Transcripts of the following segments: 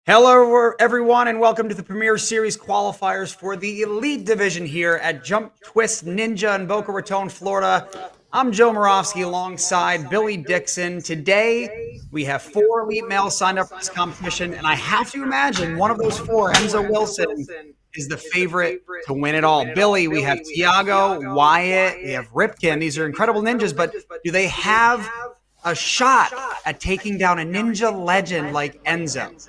Hello, everyone, and welcome to the Premier Series qualifiers for the Elite Division here at Jump Twist Ninja in Boca Raton, Florida. I'm Joe Moravsky alongside Billy Dixon. Today, we have 4 elite males signed up for this competition, and I have to imagine one of those 4, Enzo Wilson, is the favorite to win it all. Billy, we have Tiago, Wyatt, we have Ripken. These are incredible ninjas, but do they have a shot at taking down a ninja legend like Enzo?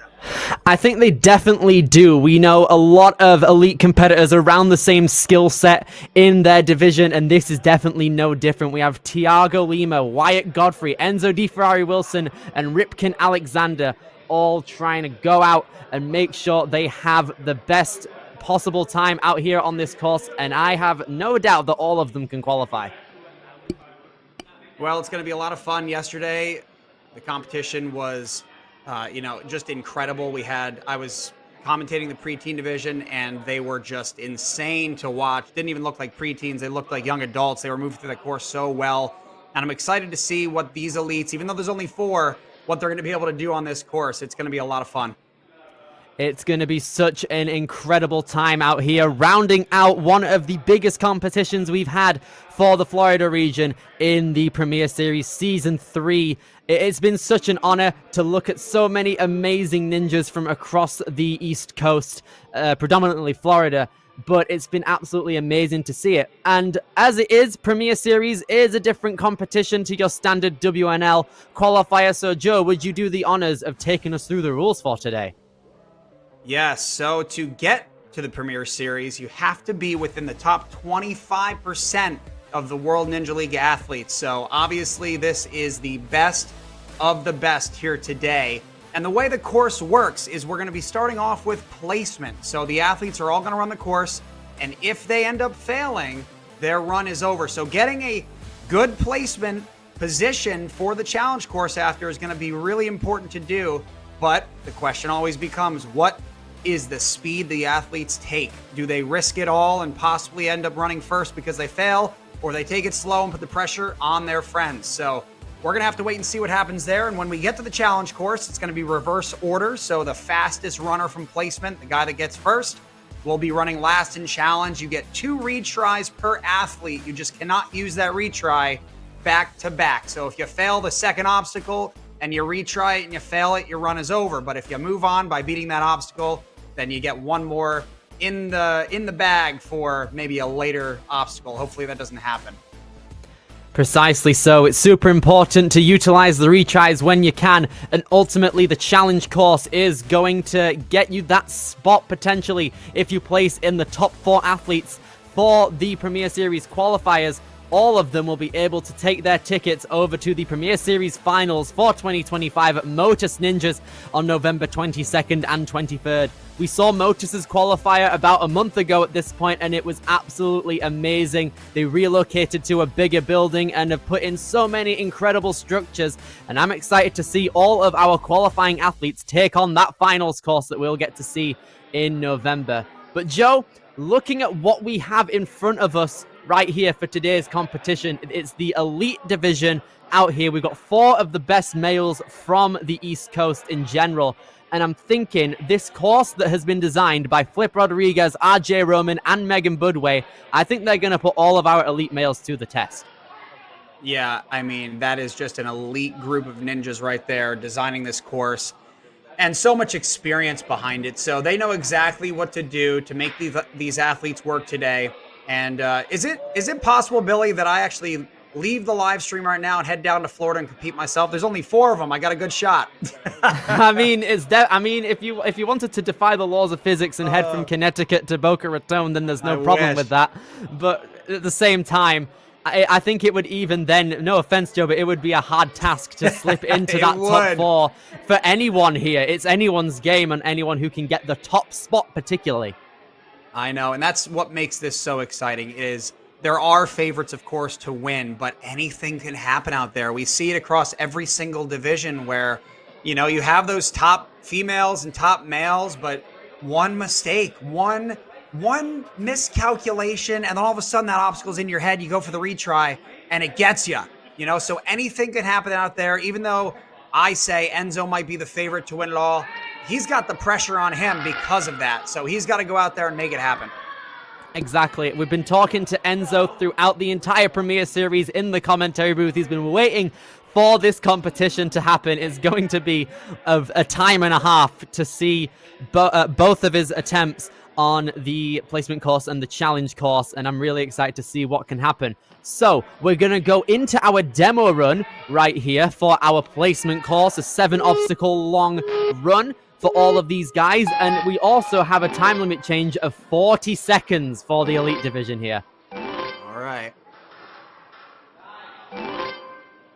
I think they definitely do. We know a lot of elite competitors around the same skill set in their division, and this is definitely no different. We have Tiago Lima, Wyatt Godfrey, Enzo Di Ferrari Wilson, and Ripken Alexander all trying to go out and make sure they have the best possible time out here on this course, and I have no doubt that all of them can qualify. Well, it's going to be a lot of fun. Yesterday, the competition was just incredible. I was commentating the preteen division, and they were just insane to watch. Didn't even look like preteens. They looked like young adults. They were moving through the course so well. And I'm excited to see what these elites, even though there's only 4, what they're going to be able to do on this course. It's going to be a lot of fun. It's going to be such an incredible time out here, rounding out one of the biggest competitions we've had for the Florida region in the Premier Series Season 3. It's been such an honor to look at so many amazing ninjas from across the East Coast, predominantly Florida, but it's been absolutely amazing to see it. And as it is, Premier Series is a different competition to your standard WNL qualifier. So, Joe, would you do the honors of taking us through the rules for today? Yes, so to get to the Premier Series, you have to be within the top 25% of the World Ninja League athletes. So obviously this is the best of the best here today. And the way the course works is we're going to be starting off with placement. So the athletes are all going to run the course, and if they end up failing, their run is over. So getting a good placement position for the challenge course after is going to be really important to do. But the question always becomes, what is the speed the athletes take? Do they risk it all and possibly end up running first because they fail, or they take it slow and put the pressure on their friends? So we're going to have to wait and see what happens there. And when we get to the challenge course, it's going to be reverse order. So the fastest runner from placement, the guy that gets first, will be running last in challenge. You get 2 retries per athlete. You just cannot use that retry back to back. So if you fail the second obstacle and you retry it and you fail it, your run is over. But if you move on by beating that obstacle, then you get 1 more in the bag for maybe a later obstacle. Hopefully that doesn't happen. Precisely so. It's super important to utilize the retries when you can, and ultimately the challenge course is going to get you that spot potentially if you place in the top 4 athletes for the Premier Series qualifiers. All of them will be able to take their tickets over to the Premier Series Finals for 2025 at Motus Ninjas on November 22nd and 23rd. We saw Motus's qualifier about a month ago at this point, and it was absolutely amazing. They relocated to a bigger building and have put in so many incredible structures, and I'm excited to see all of our qualifying athletes take on that finals course that we'll get to see in November. But Joe, looking at what we have in front of us right here for today's competition, it's the Elite Division out here. We've got 4 of the best males from the East Coast in general. And I'm thinking this course that has been designed by Flip Rodriguez, RJ Roman, and Megan Budway, I think they're going to put all of our elite males to the test. Yeah, I mean, that is just an elite group of ninjas right there designing this course. And so much experience behind it. So they know exactly what to do to make these athletes work today. And is it possible, Billy, that I actually leave the live stream right now and head down to Florida and compete myself? There's only 4 of them. I got a good shot. I mean, if you wanted to defy the laws of physics and head from Connecticut to Boca Raton, then there's no problem with that. But at the same time, I think it would even then, no offense, Joe, but it would be a hard task to slip into that top 4 for anyone here. It's anyone's game, and anyone who can get the top spot particularly. I know, and that's what makes this so exciting is there are favorites, of course, to win, but anything can happen out there. We see it across every single division where, you have those top females and top males, but one mistake, one miscalculation, and then all of a sudden that obstacle's in your head. You go for the retry, and it gets you. So anything can happen out there, even though I say Enzo might be the favorite to win it all. he's got the pressure on him because of that. So he's got to go out there and make it happen. Exactly. We've been talking to Enzo throughout the entire Premier Series in the commentary booth. He's been waiting for this competition to happen. It's going to be a time and a half to see both of his attempts on the placement course and the challenge course, and I'm really excited to see what can happen. So we're going to go into our demo run right here for our placement course, a 7 obstacle long run for all of these guys, and we also have a time limit change of 40 seconds for the Elite Division here. All right.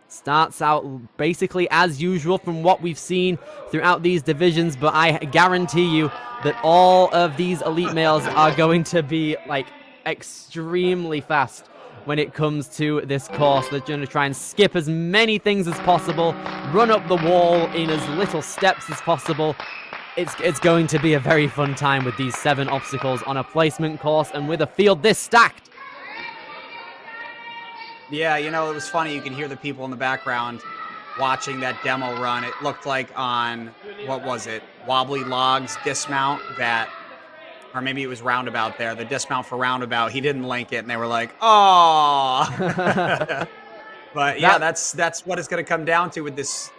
Starts out basically as usual from what we've seen throughout these divisions, but I guarantee you that all of these elite males are going to be like extremely fast when it comes to this course. They're going to try and skip as many things as possible, run up the wall in as little steps as possible. It's going to be a very fun time with these 7 obstacles on a placement course and with a field this stacked. Yeah, you know, it was funny. You can hear the people in the background watching that demo run. It looked like on, what was it, Wobbly Logs dismount that, or maybe it was Roundabout there, the dismount for Roundabout. He didn't link it, and they were like, oh. But yeah, that's what it's going to come down to with this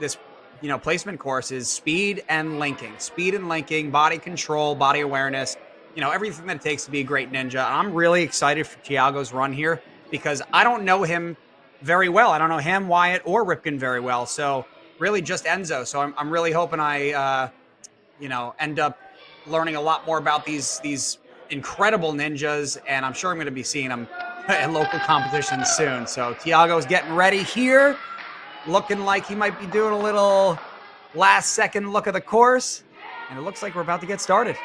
placement course is speed and linking, body control, body awareness, everything that it takes to be a great ninja. I'm really excited for Thiago's run here, because I don't know him very well. I don't know him, Wyatt, or Ripken very well. So really just Enzo. So I'm really hoping I, end up learning a lot more about these incredible ninjas. And I'm sure I'm going to be seeing them at local competitions soon. So Thiago's getting ready here, looking like he might be doing a little last second look of the course. And it looks like we're about to get started.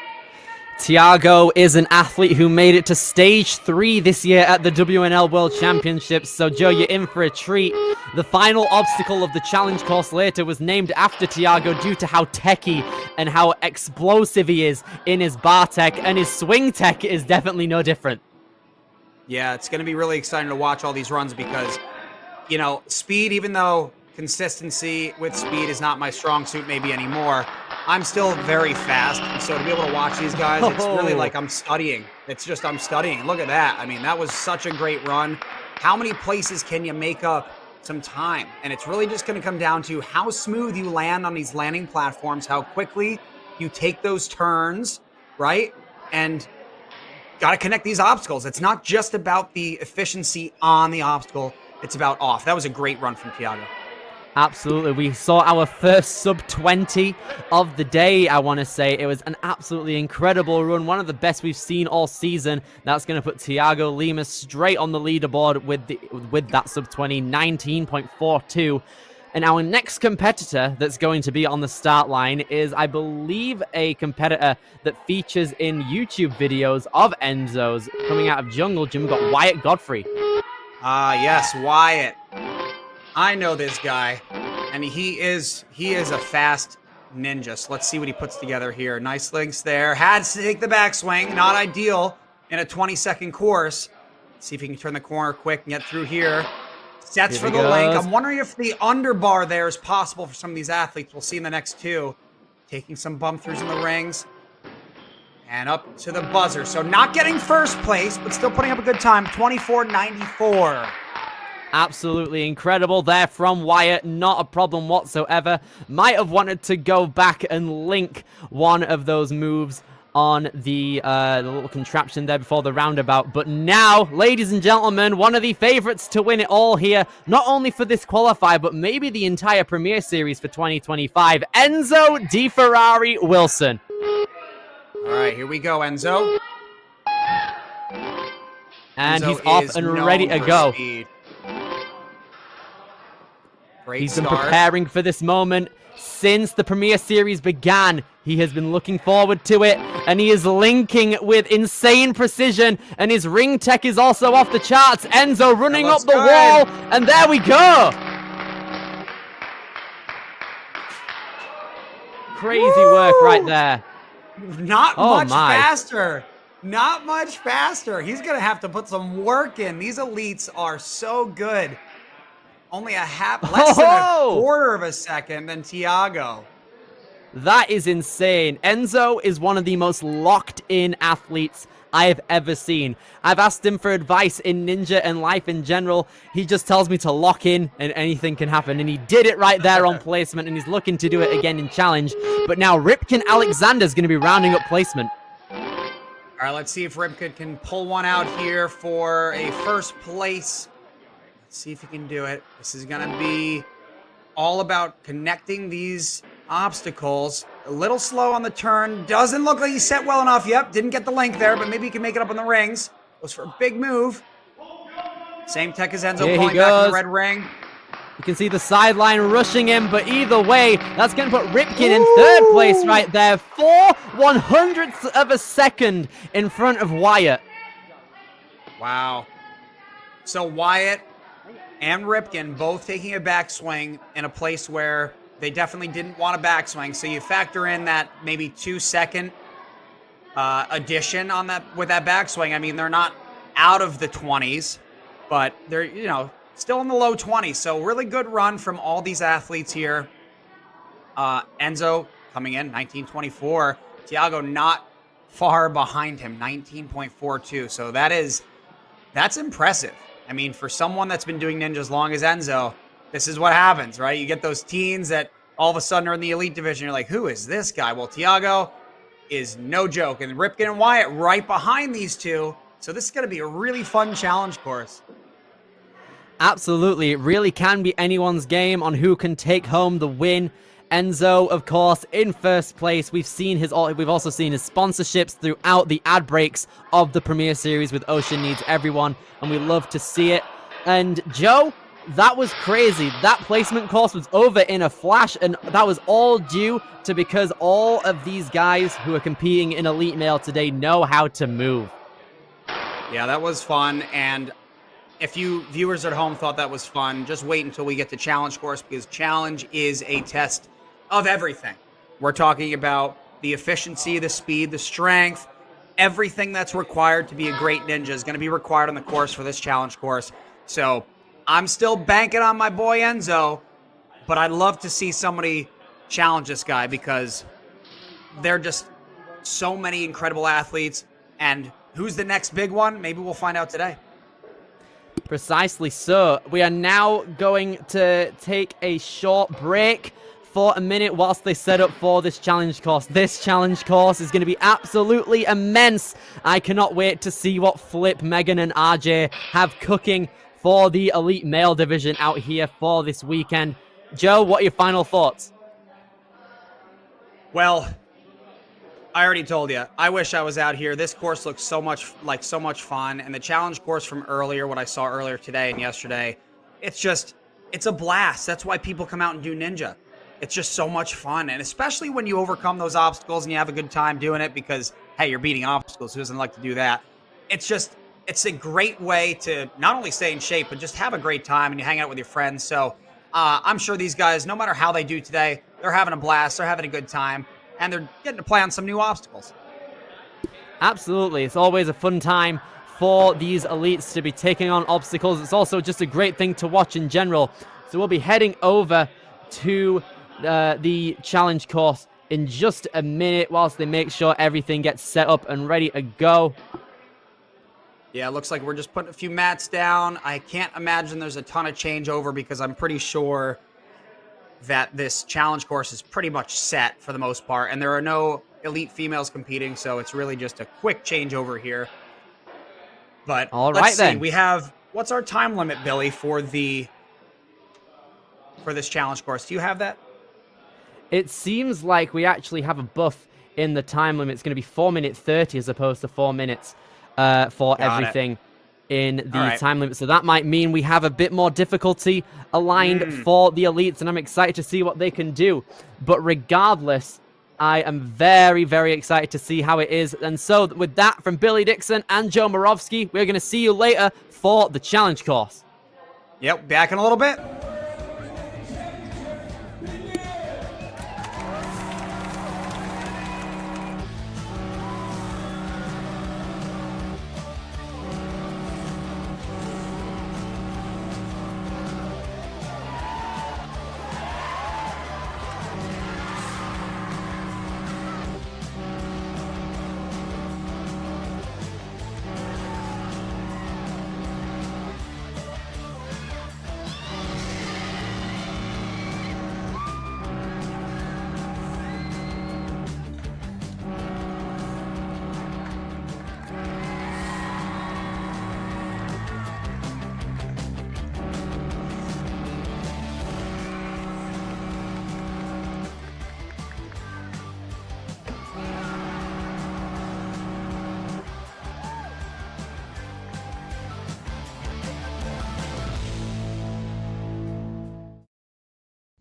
Thiago is an athlete who made it to stage 3 this year at the WNL World Championships, so Joe, you're in for a treat. The final obstacle of the challenge course later was named after Thiago due to how techy and how explosive he is in his bar tech, and his swing tech is definitely no different. Yeah, it's going to be really exciting to watch all these runs because, speed, even though consistency with speed is not my strong suit maybe anymore, I'm still very fast, and so to be able to watch these guys, it's really like I'm studying. It's just I'm studying. Look at that. I mean, that was such a great run. How many places can you make up some time? And it's really just going to come down to how smooth you land on these landing platforms, how quickly you take those turns, right? And got to connect these obstacles. It's not just about the efficiency on the obstacle. It's about off. That was a great run from Thiago. Absolutely. We saw our first sub-20 of the day, I want to say. It was an absolutely incredible run, one of the best we've seen all season. That's going to put Thiago Lima straight on the leaderboard with that sub-20, 19.42. And our next competitor that's going to be on the start line is, I believe, a competitor that features in YouTube videos of Enzo's coming out of Jungle Gym. We've got Wyatt Godfrey. Yes, Wyatt. I know this guy, and he is a fast ninja. So let's see what he puts together here. Nice links there. Had to take the backswing. Not ideal in a 20-second course. Let's see if he can turn the corner quick and get through here. Sets for the link. I'm wondering if the underbar there is possible for some of these athletes. We'll see in the next 2. Taking some bump throughs in the rings. And up to the buzzer. So not getting first place, but still putting up a good time. 24.94. Absolutely incredible there from Wyatt. Not a problem whatsoever. Might have wanted to go back and link one of those moves on the little contraption there before the roundabout. But now, ladies and gentlemen, one of the favorites to win it all here, not only for this qualifier, but maybe the entire Premier Series for 2025, Enzo Di Ferrari Wilson. All right, here we go, Enzo. And Enzo he's off and ready to go. Speed. He's been preparing for this moment since the Premier Series began. He has been looking forward to it, and he is linking with insane precision, and his ring tech is also off the charts. Enzo running up the wall, and there we go. Crazy work right there. Not much faster. Not much faster. He's going to have to put some work in. These elites are so good. Only less than a quarter of a second than Thiago. That is insane. Enzo is one of the most locked-in athletes I have ever seen. I've asked him for advice in Ninja and life in general. He just tells me to lock in and anything can happen. And he did it right there on placement, and he's looking to do it again in challenge. But now Ripken Alexander's going to be rounding up placement. All right, let's see if Ripken can pull one out here for a first place. Let's see if he can do it. This is going to be all about connecting these obstacles. A little slow on the turn. Doesn't look like he's set well enough. Yep, didn't get the length there, but maybe he can make it up on the rings. Goes for a big move. Same tech as Enzo, pulling back in the red ring. You can see the sideline rushing him, but either way, that's going to put Ripken in third place right there. 4/100ths of a second in front of Wyatt. Wow. So Wyatt and Ripken both taking a backswing in a place where they definitely didn't want a backswing. So you factor in that maybe 2-second addition on that with that backswing. I mean, they're not out of the 20s, but they're, you know, still in the low 20s. So really good run from all these athletes here. Enzo coming in 19.24. Thiago not far behind him, 19.42. So that's impressive. I mean, for someone that's been doing Ninja as long as Enzo, this is what happens, right? You get those teens that all of a sudden are in the elite division. You're like, who is this guy? Well, Thiago is no joke. And Ripken and Wyatt right behind these two. So this is going to be a really fun challenge course. Absolutely. It really can be anyone's game on who can take home the win. Enzo, of course, in first place. We've also seen his sponsorships throughout the ad breaks of the Premier Series with Ocean Needs Everyone, and we love to see it. And Joe, that was crazy. That placement course was over in a flash, and that was all due to because all of these guys who are competing in Elite Male today know how to move. Yeah, that was fun, and if you viewers at home thought that was fun, just wait until we get to Challenge course, because Challenge is a test of everything. We're talking about the efficiency, the speed, the strength, everything that's required to be a great ninja is going to be required on the course for this Challenge course. So I'm still banking on my boy Enzo, but I'd love to see somebody challenge this guy because they're just so many incredible athletes. And who's the next big one? Maybe we'll find out today. Precisely so. We are now going to take a short break for a minute whilst they set up for this challenge course. This challenge course is going to be absolutely immense. I cannot wait to see what Flip, Megan, and RJ have cooking for the Elite Male division out here for this weekend. Joe, what are your final thoughts? Well, I already told you, I wish I was out here. This course looks so much fun. And the challenge course from earlier, what I saw earlier today and yesterday, it's a blast. That's why people come out and do Ninja. It's just so much fun. And especially when you overcome those obstacles and you have a good time doing it because, hey, you're beating obstacles. Who doesn't like to do that? It's a great way to not only stay in shape, but just have a great time and you hang out with your friends. So I'm sure these guys, no matter how they do today, they're having a blast. They're having a good time. And they're getting to play on some new obstacles. Absolutely. It's always a fun time for these elites to be taking on obstacles. It's also just a great thing to watch in general. So we'll be heading over to the challenge course in just a minute whilst they make sure everything gets set up and ready to go. Yeah, it looks like we're just putting a few mats down. I can't imagine there's a ton of changeover because I'm pretty sure that this challenge course is pretty much set for the most part, and there are no elite females competing, so it's really just a quick changeover here. But all right, let's see. then. We have, what's our time limit, Billy, for this challenge course? Do you have that? It seems like we actually have a buff in the time limit. It's going to be 4:30 as opposed to 4 minutes for everything in the time limit. So that might mean we have a bit more difficulty aligned for the elites, and I'm excited to see what they can do. But regardless, I am very, very excited to see how it is. And so with that, from Billy Dixon and Joe Morovsky, we're going to see you later for the challenge course. Yep, back in a little bit.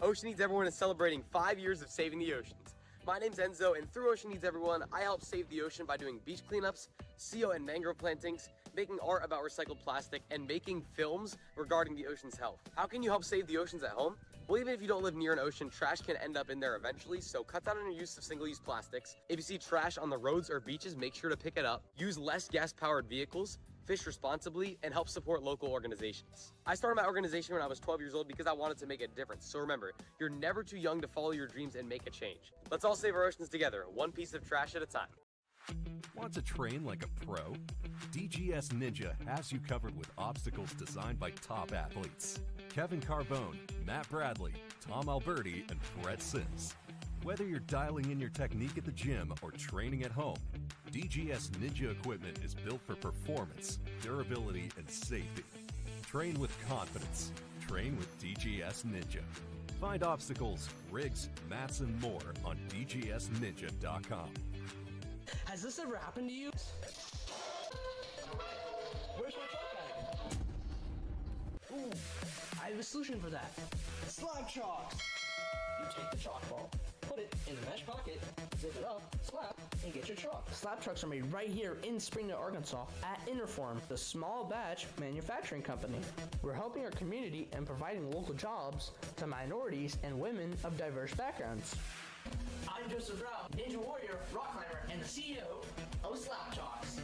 Ocean Needs Everyone is celebrating 5 years of saving the oceans. My name's Enzo, and through Ocean Needs Everyone, I help save the ocean by doing beach cleanups, CO and mangrove plantings, making art about recycled plastic, and making films regarding the ocean's health. How can you help save the oceans at home? Well, even if you don't live near an ocean, trash can end up in there eventually, so cut down on your use of single-use plastics. If you see trash on the roads or beaches, make sure to pick it up. Use less gas-powered vehicles, fish responsibly, and help support local organizations. I started my organization when I was 12 years old because I wanted to make a difference. So remember, you're never too young to follow your dreams and make a change. Let's all save our oceans together, one piece of trash at a time. Want to train like a pro? DGS Ninja has you covered with obstacles designed by top athletes. Kevin Carbone, Matt Bradley, Tom Alberti, and Brett Sims. Whether you're dialing in your technique at the gym or training at home, DGS Ninja equipment is built for performance, durability, and safety. Train with confidence. Train with DGS Ninja. Find obstacles, rigs, mats, and more on dgsninja.com. Has this ever happened to you? Where's my chalk bag? Ooh, I have a solution for that. Slab chalks! You take the chalk ball, put it in the mesh pocket, zip it up, slap, and get your chalk. Slab trucks are made right here in Springdale, Arkansas at Interform, the small batch manufacturing company. We're helping our community and providing local jobs to minorities and women of diverse backgrounds. I'm Joseph Rao, Ninja Warrior, rock climber, and the CEO of Slap Chalks.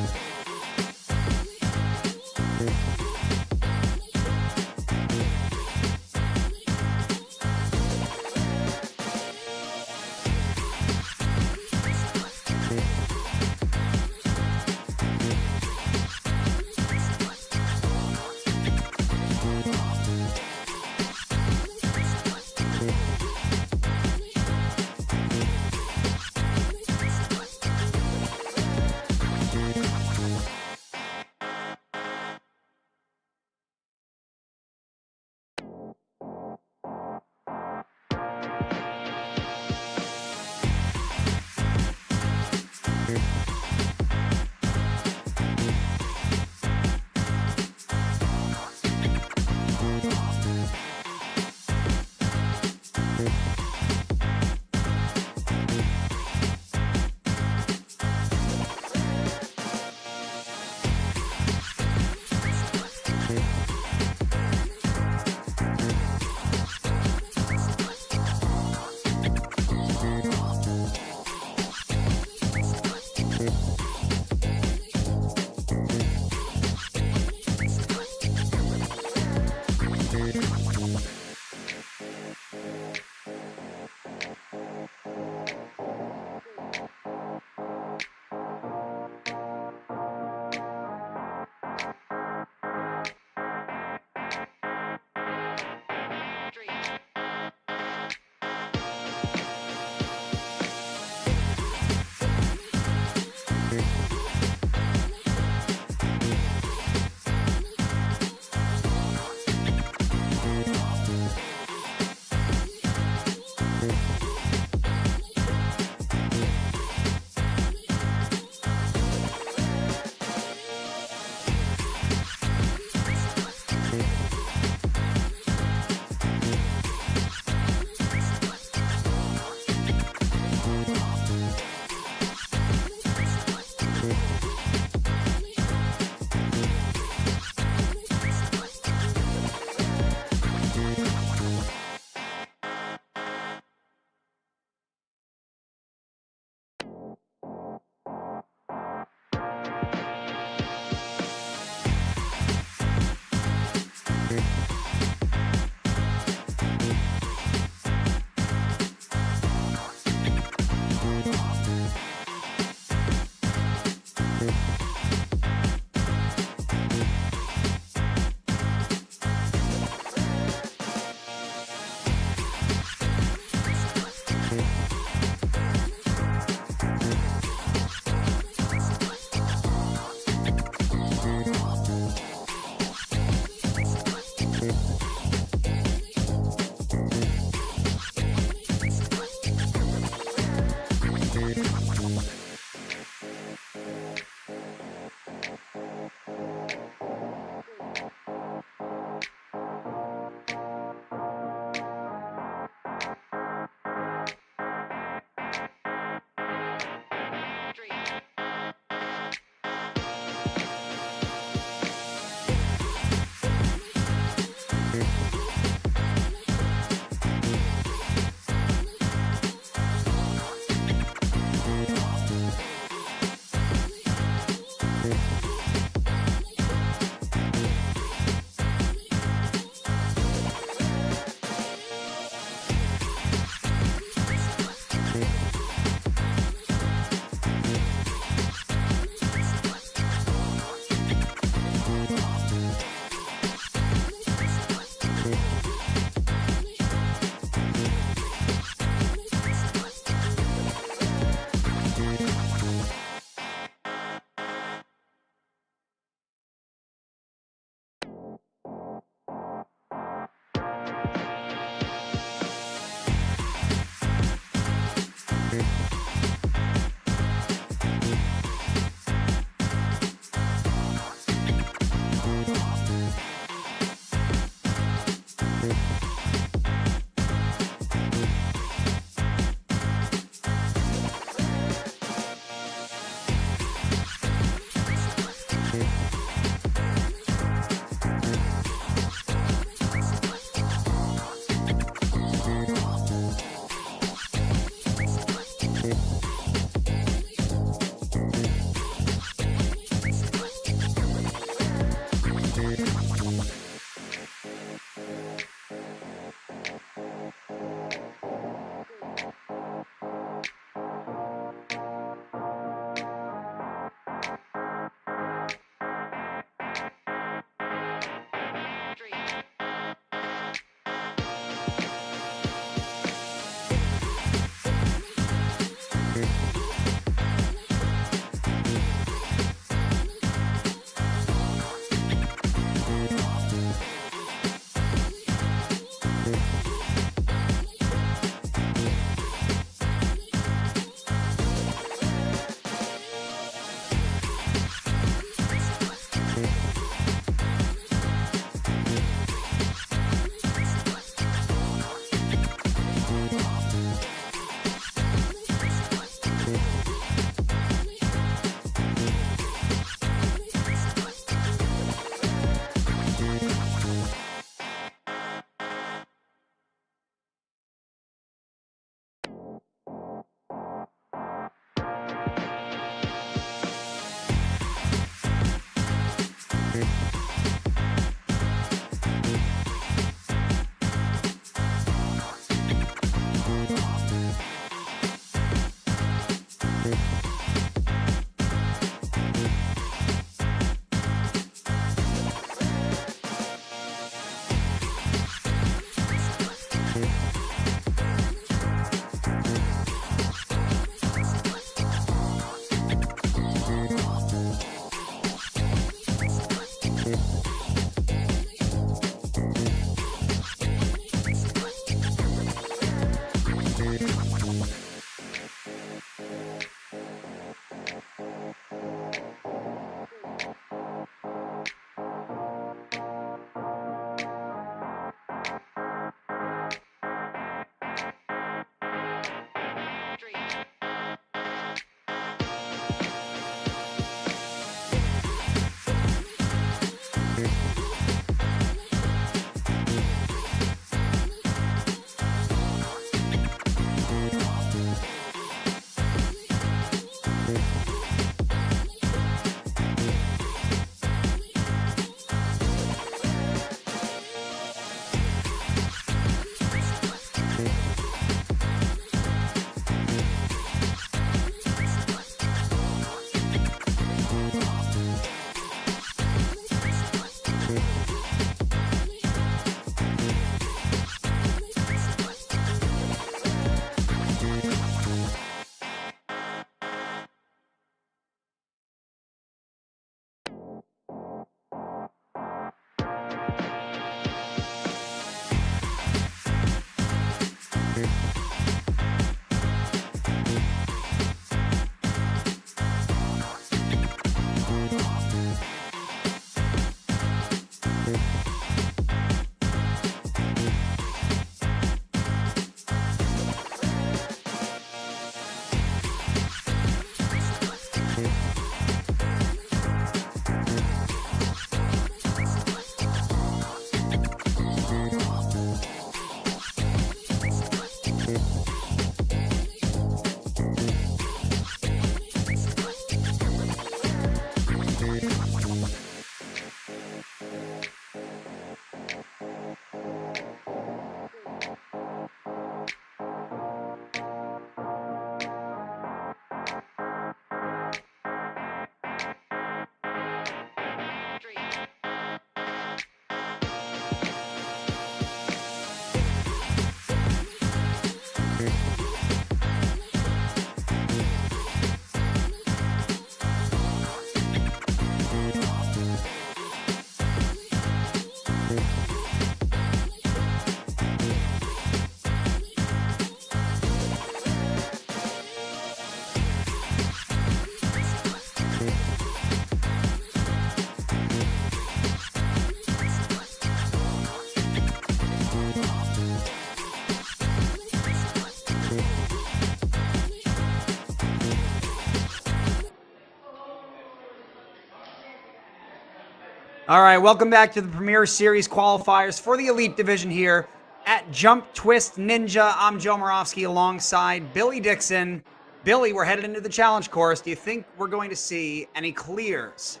All right, welcome back to the Premier Series qualifiers for the Elite Division here at Jump Twist Ninja. I'm Joe Moravsky alongside Billy Dixon. Billy, we're headed into the challenge course. Do you think we're going to see any clears?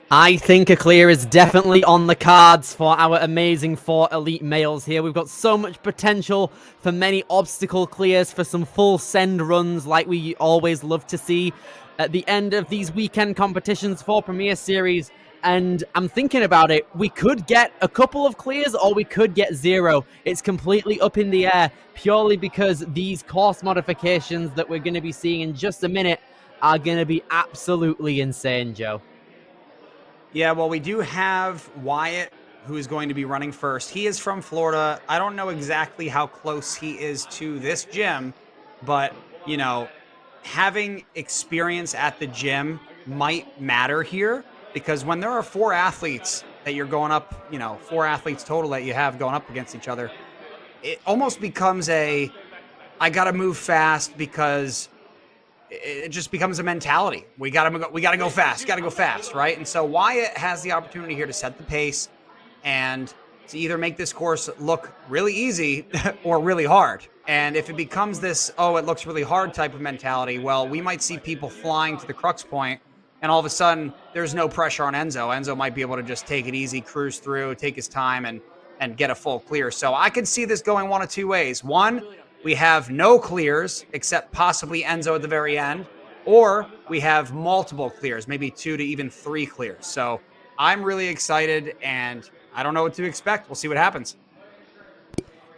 I think a clear is definitely on the cards for our amazing 4 elite males here. We've got so much potential for many obstacle clears, for some full send runs like we always love to see at the end of these weekend competitions for Premier Series. And I'm thinking about it, we could get a couple of clears or we could get 0. It's completely up in the air purely because these course modifications that we're going to be seeing in just a minute are going to be absolutely insane, Joe. Yeah, well, we do have Wyatt, who is going to be running first. He is from Florida. I don't know exactly how close he is to this gym, but, you know, having experience at the gym might matter here. Because when there are 4 athletes that you're going up, 4 athletes total that you have going up against each other, it almost becomes I got to move fast because it just becomes a mentality. We got to go fast, right? And so Wyatt has the opportunity here to set the pace and to either make this course look really easy or really hard. And if it becomes this, it looks really hard type of mentality, well, we might see people flying to the crux point. And all of a sudden, there's no pressure on Enzo. Enzo might be able to just take it easy, cruise through, take his time, and get a full clear. So I could see this going one of 2 ways. One, we have no clears, except possibly Enzo at the very end. Or we have multiple clears, maybe 2 to even 3 clears. So I'm really excited, and I don't know what to expect. We'll see what happens.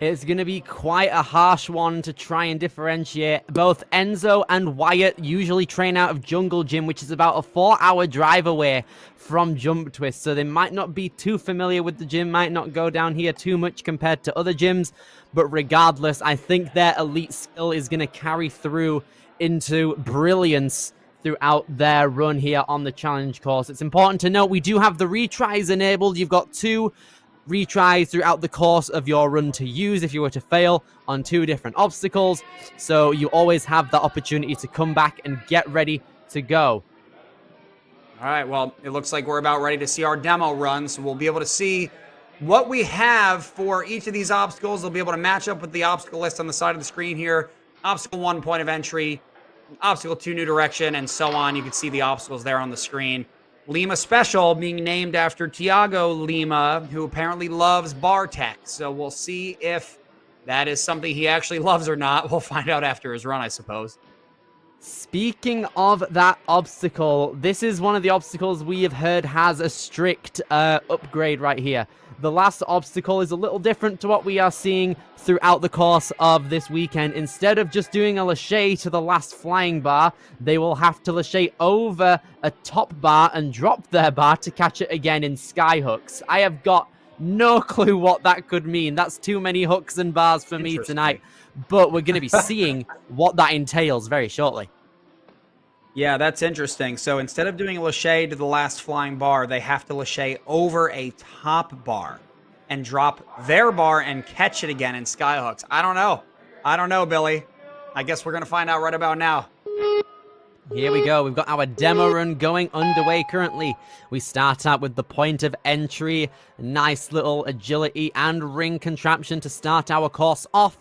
It's going to be quite a harsh one to try and differentiate. Both Enzo and Wyatt usually train out of Jungle Gym, which is about a 4-hour drive away from Jump Twist. So they might not be too familiar with the gym, might not go down here too much compared to other gyms. But regardless, I think their elite skill is going to carry through into brilliance throughout their run here on the challenge course. It's important to note we do have the retries enabled. You've got 2 retries throughout the course of your run to use if you were to fail on 2 different obstacles. So you always have the opportunity to come back and get ready to go. All right, well, it looks like we're about ready to see our demo run, so we'll be able to see what we have for each of these obstacles. We'll be able to match up with the obstacle list on the side of the screen here. Obstacle 1, point of entry. Obstacle 2, new direction, and so on. You can see the obstacles there on the screen. Lima Special being named after Tiago Lima, who apparently loves bar tech. So we'll see if that is something he actually loves or not. We'll find out after his run, I suppose. Speaking of that obstacle, this is one of the obstacles we have heard has a strict upgrade right here. The last obstacle is a little different to what we are seeing throughout the course of this weekend. Instead of just doing a lâché to the last flying bar, they will have to lâché over a top bar and drop their bar to catch it again in sky hooks. I have got no clue what that could mean. That's too many hooks and bars for me tonight. But we're going to be seeing what that entails very shortly. Yeah, that's interesting. So instead of doing a lâché to the last flying bar, they have to lâché over a top bar and drop their bar and catch it again in skyhooks. I don't know, Billy. I guess we're going to find out right about now. Here we go. We've got our demo run going underway currently. We start out with the point of entry. Nice little agility and ring contraption to start our course off.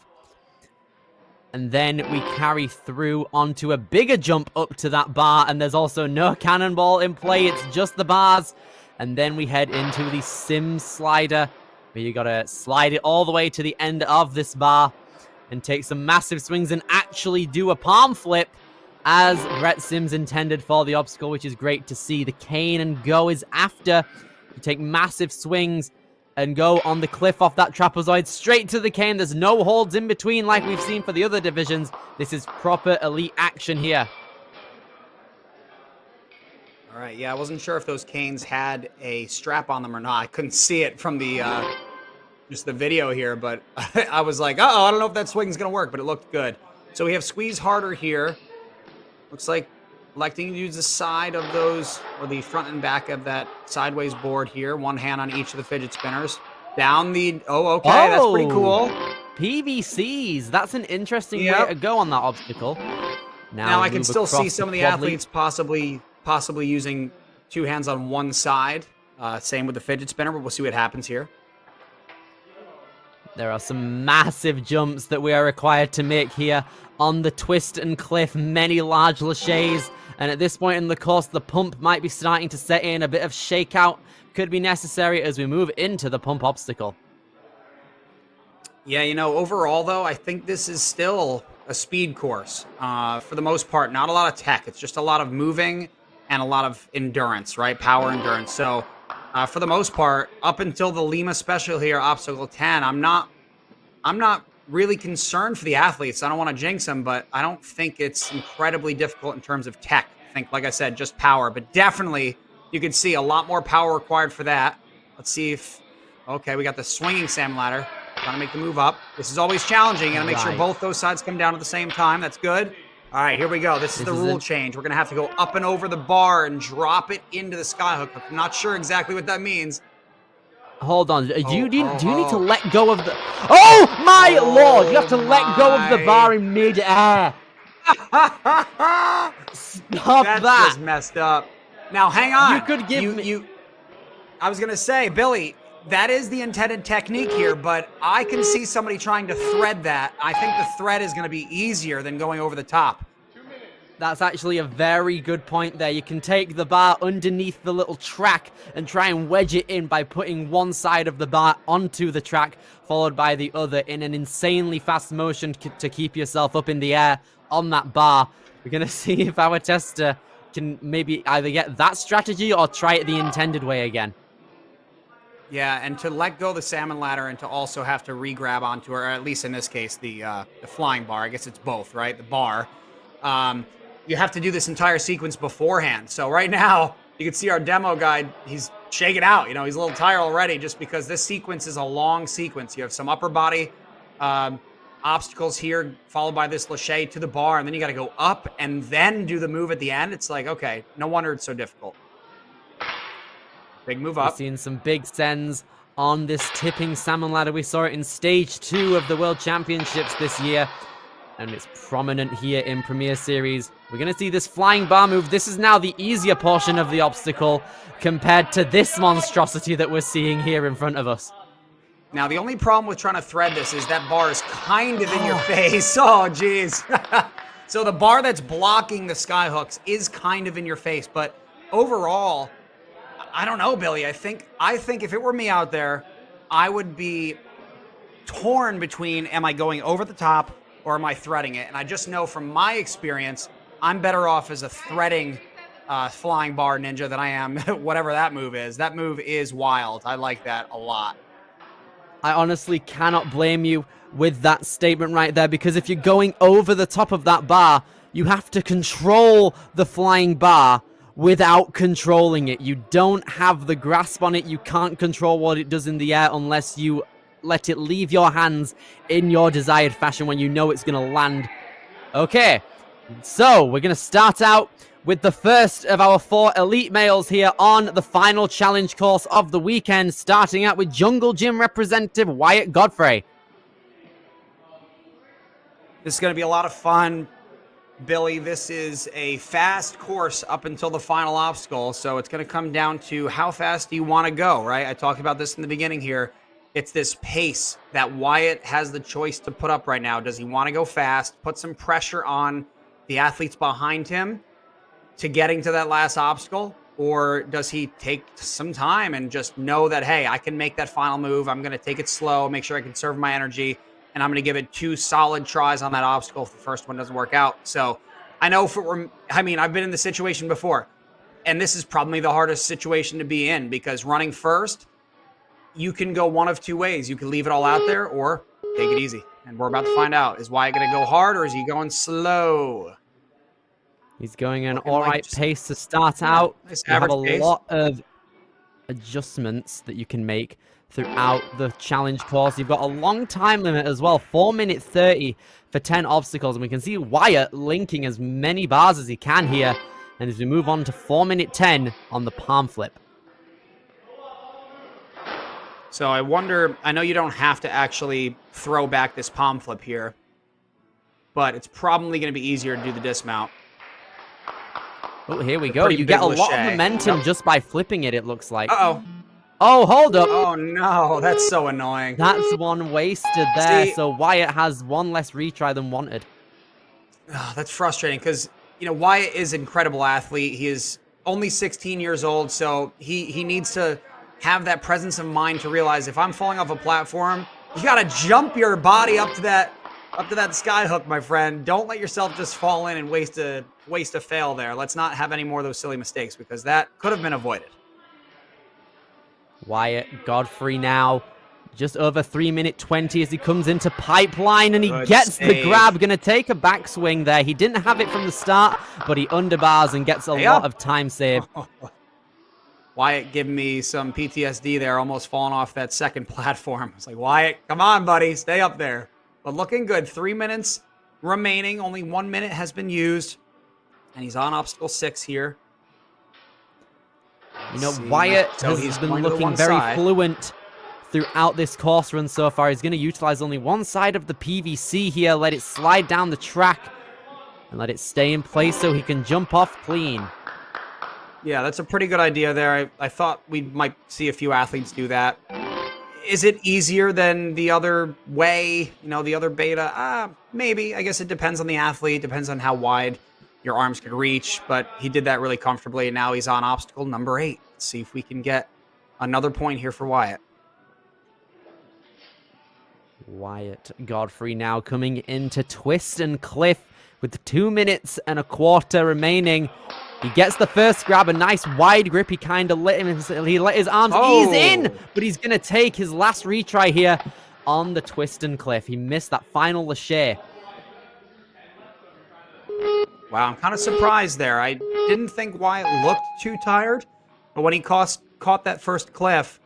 And then we carry through onto a bigger jump up to that bar. And there's also no cannonball in play. It's just the bars. And then we head into the sim slider, where you got to slide it all the way to the end of this bar and take some massive swings and actually do a palm flip as Brett Sims intended for the obstacle, which is great to see. The cane and go is after. You take massive swings and go on the cliff off that trapezoid straight to the cane. There's no holds in between like we've seen for the other divisions. This is proper elite action here. All right, yeah, I wasn't sure if those canes had a strap on them or not. I couldn't see it from the just the video here, but I was like, uh-oh, I don't know if that swing's going to work, but it looked good. So we have squeeze harder here. Looks like electing to use the side of those, or the front and back of that sideways board here. One hand on each of the fidget spinners. Down the, that's pretty cool. PVCs, that's an interesting way to go on that obstacle. Now I can still see some of the athletes possibly using 2 hands on one side Same with the fidget spinner, but we'll see what happens here. There are some massive jumps that we are required to make here on the twist and cliff, many large laches, and at this point in the course, the pump might be starting to set in. A bit of shakeout could be necessary as we move into the pump obstacle. Yeah, you know, overall, though, I think this is still a speed course. For the most part, not a lot of tech. It's just a lot of moving and a lot of endurance, right? Power endurance. So, for the most part, up until the Lima Special here, Obstacle 10, I'm not really concerned for the athletes. I don't want to jinx them, but I don't think it's incredibly difficult in terms of tech. I think, like I said, just power. But definitely, you can see a lot more power required for that. Let's see if... Okay, we got the swinging salmon ladder. Trying to make the move up. This is always challenging. Gotta make sure both those sides come down at the same time. That's good. All right, here we go. This is the rule change. We're going to have to go up and over the bar and drop it into the skyhook. I'm not sure exactly what that means. Hold on. Do you need to let go of the... Oh, my lord! You have to let go of the bar in mid-air. Stop that. That's just messed up. Now, hang on. You could give me... I was going to say, Billy, that is the intended technique here, but I can see somebody trying to thread that. I think the thread is going to be easier than going over the top. That's actually a very good point there. You can take the bar underneath the little track and try and wedge it in by putting one side of the bar onto the track, followed by the other in an insanely fast motion to keep yourself up in the air on that bar. We're going to see if our tester can maybe either get that strategy or try it the intended way again. Yeah, and to let go the salmon ladder and to also have to re-grab onto her, or at least in this case, the flying bar. I guess it's both, right? The bar. You have to do this entire sequence beforehand. So right now, you can see our demo guy, he's shaking out. You know, he's a little tired already just because this sequence is a long sequence. You have some upper body obstacles here, followed by this lache to the bar, and then you got to go up and then do the move at the end. It's like, okay, no wonder it's so difficult. Big move up. We've seen some big sends on this tipping salmon ladder. We saw it in stage 2 of the World Championships this year, and it's prominent here in Premier Series. We're going to see this flying bar move. This is now the easier portion of the obstacle compared to this monstrosity that we're seeing here in front of us. Now, the only problem with trying to thread this is that bar is kind of in your face. Oh, geez. So the bar that's blocking the skyhooks is kind of in your face, but overall, I don't know, Billy. I think if it were me out there, I would be torn between, am I going over the top or am I threading it? And I just know from my experience, I'm better off as a threading flying bar ninja than I am whatever that move is. That move is wild. I like that a lot. I honestly cannot blame you with that statement right there, because if you're going over the top of that bar, you have to control the flying bar without controlling it. You don't have the grasp on it. You can't control what it does in the air unless you let it leave your hands in your desired fashion when you know it's going to land. Okay, so we're going to start out with the first of our 4 elite males here on the final challenge course of the weekend, starting out with Jungle Gym representative Wyatt Godfrey. This is going to be a lot of fun. Billy, this is a fast course up until the final obstacle, so it's going to come down to how fast do you want to go, right? I talked about this in the beginning here. It's this pace that Wyatt has the choice to put up right now. Does he want to go fast, put some pressure on the athletes behind him to getting to that last obstacle, or does he take some time and just know that, hey, I can make that final move, I'm going to take it slow, make sure I conserve my energy, and I'm going to give it 2 solid tries on that obstacle if the first one doesn't work out. So I know I've been in the situation before, and this is probably the hardest situation to be in, because running first, you can go one of 2 ways. You can leave it all out there or take it easy. And we're about to find out. Is Wyatt going to go hard or is he going slow? He's going an all right pace to start out. Nice you have a pace. lot of adjustments that you can make throughout the challenge course. You've got a long time limit as well, 4 minute 30 for 10 obstacles, and we can see Wyatt linking as many bars as he can here. And as we move on to 4 minute 10 on the palm flip. So I wonder, I know you don't have to actually throw back this palm flip here, but it's probably going to be easier to do the dismount. Oh, here we go. You get a lot of momentum Yep. just by flipping it, it looks like. Uh-oh. Oh, hold up. Oh no, that's so annoying. That's one wasted there. See- So Wyatt has one less retry than wanted. Oh, that's frustrating because, Wyatt is an incredible athlete. He is only 16 years old, so he needs to have that presence of mind to realize if I'm falling off a platform, you got to jump your body up to that sky hook, my friend. Don't let yourself just fall in and waste a fail there. Let's not have any more of those silly mistakes because that could have been avoided. Wyatt Godfrey now just over 3-minute 20 as he comes into pipeline and he Good gets the save. grab. Gonna take a backswing there. He didn't have it from the start, but he underbars and gets a lot of time save. Wyatt giving me some PTSD there, almost falling off that second platform. It's like, Wyatt, come on, buddy, stay up there. But looking good. 3 minutes remaining. Only 1 minute has been used. And he's on obstacle 6 here. Wyatt So has he's been going to the looking one very side. fluent throughout this course run so far. He's going to utilize only one side of the PVC here, let it slide down the track, and let it stay in place so he can jump off clean. Yeah, that's a pretty good idea there. I thought we might see a few athletes do that. Is it easier than the other way, the other beta? Maybe. I guess it depends on the athlete, depends on how wide your arms can reach, but he did that really comfortably, and now he's on obstacle number 8. Let's see if we can get another point here for Wyatt. Wyatt Godfrey now coming into Twist and Cliff with 2 minutes and a quarter remaining. He gets the first grab, a nice wide grip. He kind of let his arms ease in, but he's going to take his last retry here on the Twist and Cliff. He missed that final lache. Wow, I'm kind of surprised there. I didn't think Wyatt looked too tired, but when he caught that first cliff,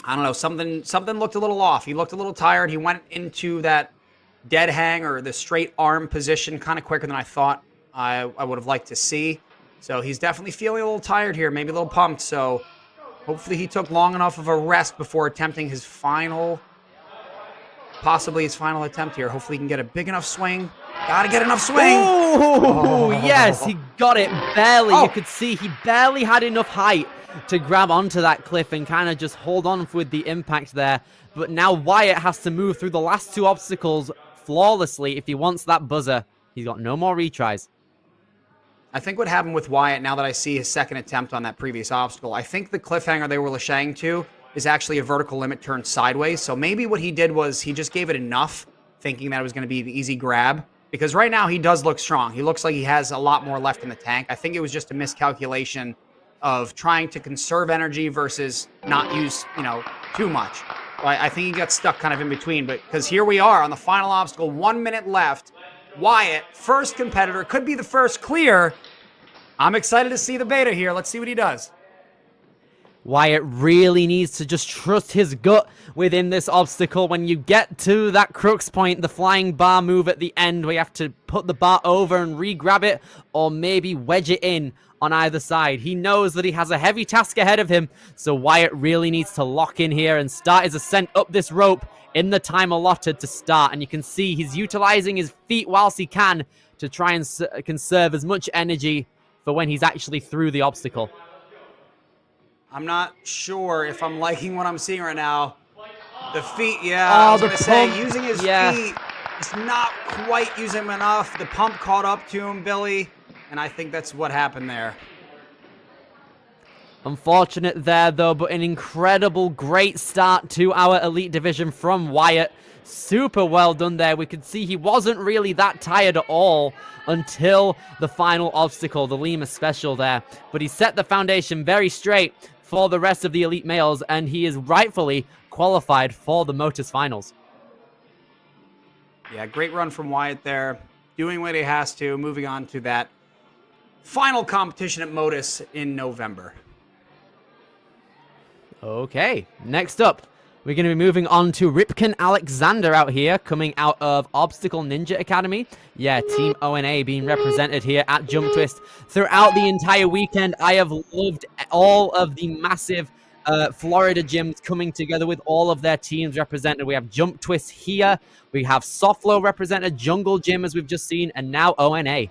I don't know, something looked a little off. He looked a little tired. He went into that dead hang or the straight arm position kind of quicker than I thought I would have liked to see. So he's definitely feeling a little tired here, maybe a little pumped. So hopefully he took long enough of a rest before attempting possibly his final attempt here. Hopefully he can get a big enough swing. Gotta get enough swing. Oh, yes, he got it barely. Oh. You could see he barely had enough height to grab onto that cliff and kind of just hold on with the impact there. But now Wyatt has to move through the last 2 obstacles flawlessly if he wants that buzzer. He's got no more retries. I think what happened with Wyatt, now that I see his second attempt on that previous obstacle, I think the cliffhanger they were lacheting to is actually a vertical limit turned sideways. So maybe what he did was he just gave it enough, thinking that it was going to be the easy grab. Because right now he does look strong. He looks like he has a lot more left in the tank. I think it was just a miscalculation of trying to conserve energy versus not use, too much. I think he got stuck kind of in between. But because here we are on the final obstacle, 1 minute left. Wyatt, first competitor, could be the first clear. I'm excited to see the beta here. Let's see what he does. Wyatt really needs to just trust his gut within this obstacle. When you get to that crux point, the flying bar move at the end, where you have to put the bar over and re-grab it, or maybe wedge it in on either side. He knows that he has a heavy task ahead of him, so Wyatt really needs to lock in here and start his ascent up this rope in the time allotted to start. And you can see he's utilizing his feet whilst he can to try and conserve as much energy for when he's actually through the obstacle. I'm not sure if I'm liking what I'm seeing right now. The feet, I Oh, was the going to say, pump, using his yeah. feet, it's not quite using them enough. The pump caught up to him, Billy, and I think that's what happened there. Unfortunate there, though, but an incredible, great start to our Elite Division from Wyatt. Super well done there. We could see he wasn't really that tired at all until the final obstacle, the Lima Special there. But he set the foundation very straight for the rest of the Elite Males, and he is rightfully qualified for the Motus Finals. Yeah, great run from Wyatt there. Doing what he has to, moving on to that final competition at Motus in November. Okay, next up, we're going to be moving on to Ripken Alexander out here, coming out of Obstacle Ninja Academy. Yeah, Team ONA being represented here at Jump Twist. Throughout the entire weekend, I have loved all of the massive Florida gyms coming together with all of their teams represented. We have Jump Twist here, we have Softflow represented, Jungle Gym as we've just seen, and now ONA.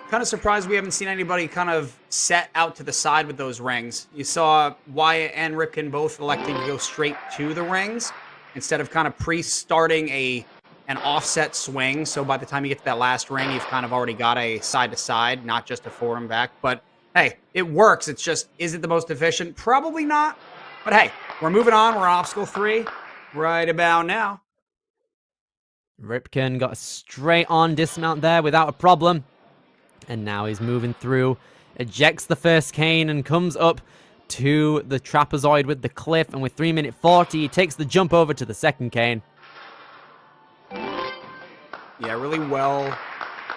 kind of surprised we haven't seen anybody kind of set out to the side with those rings. You saw Wyatt and Ripken both electing to go straight to the rings instead of kind of pre-starting an offset swing. So by the time you get to that last ring, you've kind of already got a side-to-side, not just a forward and back. But hey, it works. It's just, is it the most efficient? Probably not. But hey, we're moving on. We're on obstacle 3 right about now. Ripken got a straight on dismount there without a problem. And now he's moving through, ejects the first cane and comes up to the trapezoid with the cliff. And with 3 minute 40, he takes the jump over to the second cane. Yeah, really well.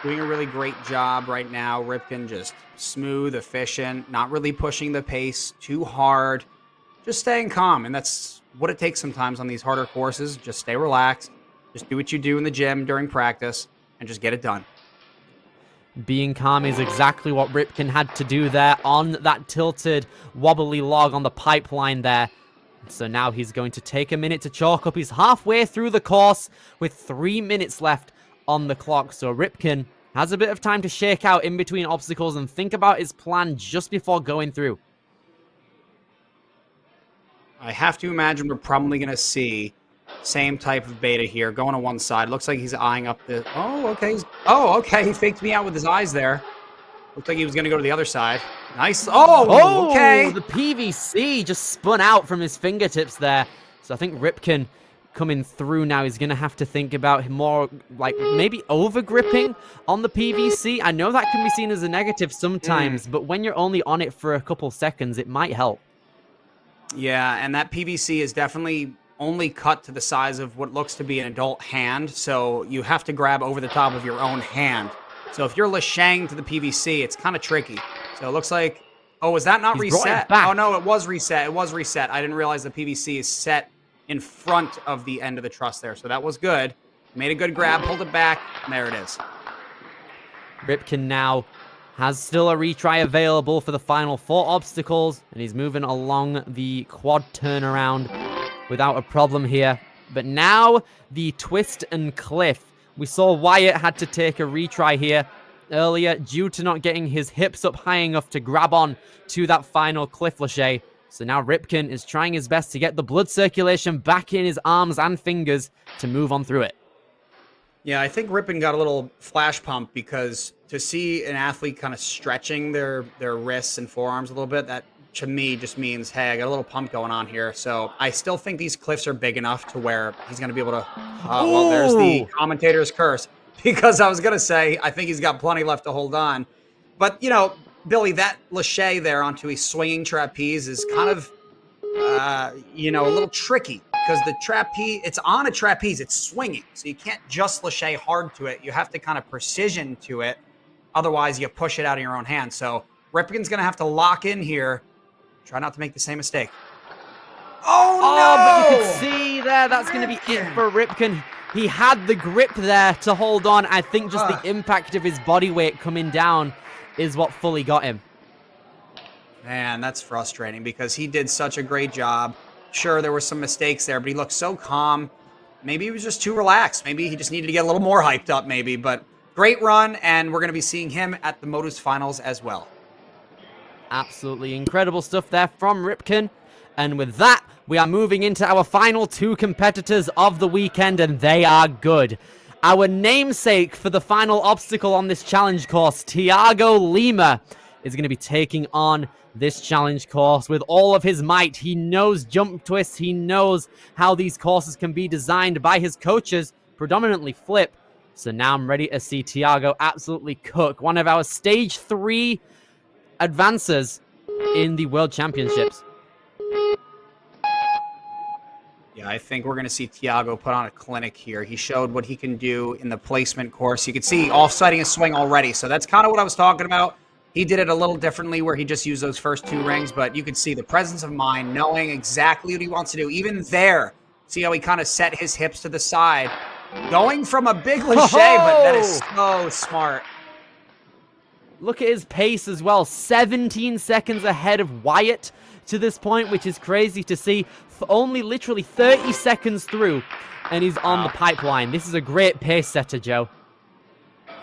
Doing a really great job right now. Ripken just smooth, efficient, not really pushing the pace too hard. Just staying calm. And that's what it takes sometimes on these harder courses. Just stay relaxed. Just do what you do in the gym during practice and just get it done. Being calm is exactly what Ripken had to do there on that tilted, wobbly log on the pipeline there. So now he's going to take a minute to chalk up. He's halfway through the course with 3 minutes left on the clock. So Ripken has a bit of time to shake out in between obstacles and think about his plan just before going through. I have to imagine we're probably going to see same type of beta here, going to one side. Looks like he's eyeing up the... Oh, okay. Okay. He faked me out with his eyes there. Looked like he was going to go to the other side. Nice. Oh, okay. The PVC just spun out from his fingertips there. So I think Ripken coming through now is going to have to think about more, like, maybe over-gripping on the PVC. I know that can be seen as a negative sometimes, but when you're only on it for a couple seconds, it might help. Yeah, and that PVC is definitely only cut to the size of what looks to be an adult hand, so you have to grab over the top of your own hand. So if you're lashang to the PVC, it's kind of tricky. So it looks like... Oh, was that not reset? Oh, no, it was reset. It was reset. I didn't realize the PVC is set in front of the end of the truss there, so that was good. Made a good grab, pulled it back, and there it is. Ripken now has still a retry available for the final 4 obstacles, and he's moving along the quad turnaround without a problem here. But now, the twist and cliff. We saw Wyatt had to take a retry here earlier due to not getting his hips up high enough to grab on to that final cliff lâché. So now Ripken is trying his best to get the blood circulation back in his arms and fingers to move on through it. Yeah, I think Ripken got a little flash pump because to see an athlete kind of stretching their wrists and forearms a little bit, that to me just means, hey, I got a little pump going on here. So I still think these cliffs are big enough to where he's going to be able to... well, there's the commentator's curse. Because I was going to say, I think he's got plenty left to hold on. But, you know, Billy, that lâché there onto a swinging trapeze is kind of, you know, a little tricky. Because the trapeze, it's on a trapeze, it's swinging. So you can't just lâché hard to it. You have to kind of precision to it. Otherwise, you push it out of your own hand. So Ripken's going to have to lock in here. Try not to make the same mistake. Oh, no! But you can see there, that's going to be it for Ripken. He had the grip there to hold on. I think just the impact of his body weight coming down is what fully got him. Man, that's frustrating because he did such a great job. Sure, there were some mistakes there, but he looked so calm. Maybe he was just too relaxed. Maybe he just needed to get a little more hyped up, maybe. But great run, and we're going to be seeing him at the Motus Finals as well. Absolutely incredible stuff there from Ripken. And with that, we are moving into our final 2 competitors of the weekend, and they are good. Our namesake for the final obstacle on this challenge course, Tiago Lima, is going to be taking on this challenge course with all of his might. He knows jump twists. He knows how these courses can be designed by his coaches, predominantly Flip. So now I'm ready to see Tiago absolutely cook one of our stage 3 advances in the World Championships. Yeah, I think we're going to see Tiago put on a clinic here. He showed what he can do in the placement course. You can see off-sighting a swing already, so that's kind of what I was talking about. He did it a little differently where he just used those first 2 rings, but you can see the presence of mind, knowing exactly what he wants to do. Even there, see how he kind of set his hips to the side. Going from a big lâché, but that is so smart. Look at his pace as well. 17 seconds ahead of Wyatt to this point, which is crazy to see. For only literally 30 seconds through, and he's on the pipeline. This is a great pace setter, Joe.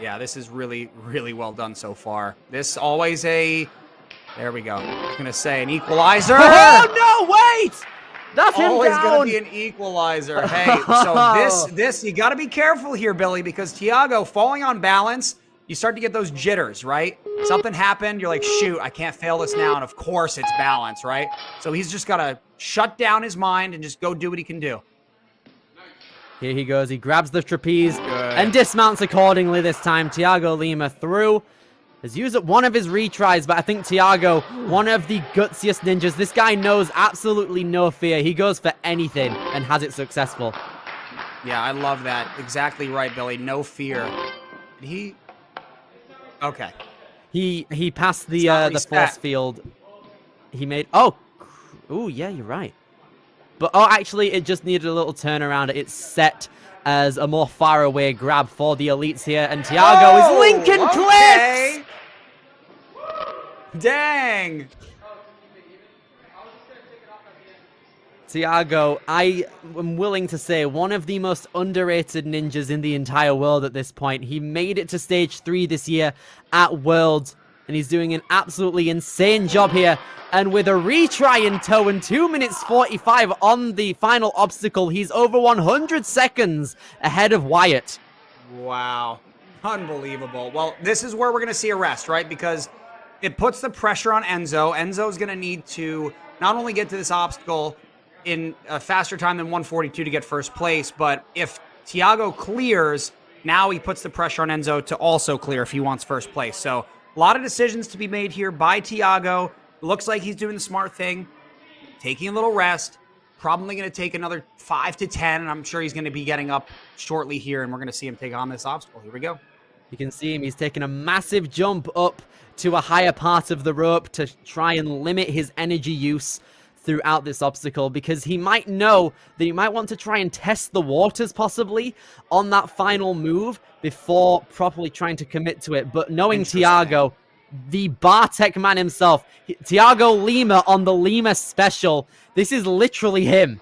Yeah, this is really, really well done so far. This always a... There we go. I was going to say an equalizer. Oh, no, wait! That's him Always down! going to be an equalizer. Hey, so this you got to be careful here, Billy, because Thiago falling on balance, you start to get those jitters, right? Something happened, you're like, shoot, I can't fail this now, and of course it's balance, right? So he's just got to shut down his mind and just go do what he can do. Here he goes. He grabs the trapeze and dismounts accordingly this time. Thiago Lima through. Has used up one of his retries, but I think Thiago, one of the gutsiest ninjas. This guy knows absolutely no fear. He goes for anything and has it successful. Yeah, I love that. Exactly right, Billy. No fear. Did he... Okay. He passed the force field. He made... Oh! Ooh, yeah, you're right. But, oh, actually, it just needed a little turnaround. It's set as a more far-away grab for the elites here. And Thiago is Lincoln Cliffs! Dang! Thiago, I am willing to say, one of the most underrated ninjas in the entire world at this point. He made it to stage 3 this year at Worlds, and he's doing an absolutely insane job here. And with a retry in tow and 2 minutes 45 on the final obstacle, he's over 100 seconds ahead of Wyatt. Wow. Unbelievable. Well, this is where we're going to see a rest, right? Because it puts the pressure on Enzo. Enzo's going to need to not only get to this obstacle in a faster time than 142 to get first place, but if Thiago clears, now he puts the pressure on Enzo to also clear if he wants first place. So a lot of decisions to be made here by Thiago. Looks like he's doing the smart thing, taking a little rest, probably going to take another 5 to 10, and I'm sure he's going to be getting up shortly here, and we're going to see him take on this obstacle. Here we go. You can see him. He's taking a massive jump up to a higher part of the rope to try and limit his energy use throughout this obstacle, because he might know that he might want to try and test the waters possibly on that final move before properly trying to commit to it. But knowing Thiago, the Bartek man himself, Thiago Lima on the Lima special, this is literally him.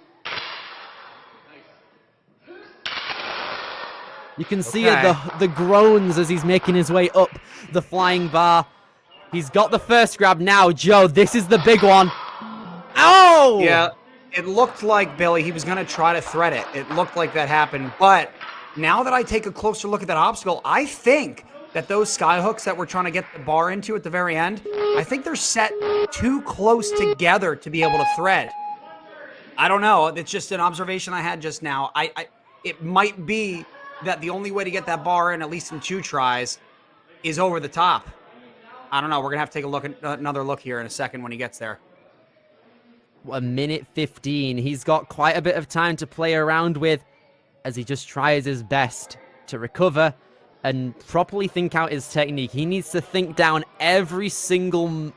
You can see the groans as he's making his way up the flying bar. He's got the first grab now. Joe, this is the big one. Oh! Yeah, it looked like, Billy, he was going to try to thread it. It looked like that happened. But now that I take a closer look at that obstacle, I think that those sky hooks that we're trying to get the bar into at the very end, I think they're set too close together to be able to thread. I don't know. It's just an observation I had just now. It might be that the only way to get that bar in, at least in 2 tries, is over the top. I don't know. We're going to have to take a look at another look here in a second when he gets there. 1:15. He's got quite a bit of time to play around with as he just tries his best to recover and properly think out his technique. He needs to think down every single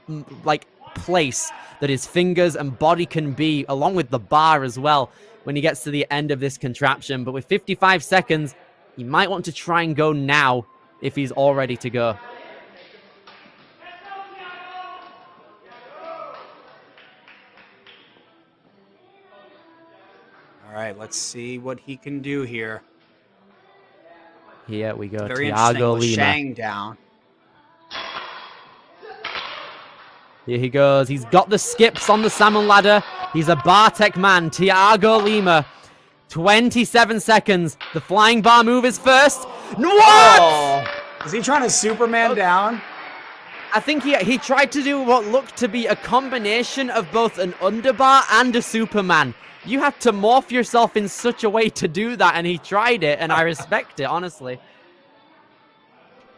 place that his fingers and body can be, along with the bar as well, when he gets to the end of this contraption. But with 55 seconds, he might want to try and go now if he's all ready to go. All right, let's see what he can do here. Here we go. Very Thiago interesting. Lima. Shang down. Here he goes. He's got the skips on the salmon ladder. He's a Bartek man. Thiago Lima. 27 seconds. The flying bar move is first. What? Oh. Is he trying to Superman down? I think he tried to do what looked to be a combination of both an underbar and a Superman. You have to morph yourself in such a way to do that, and he tried it, and I respect it, honestly.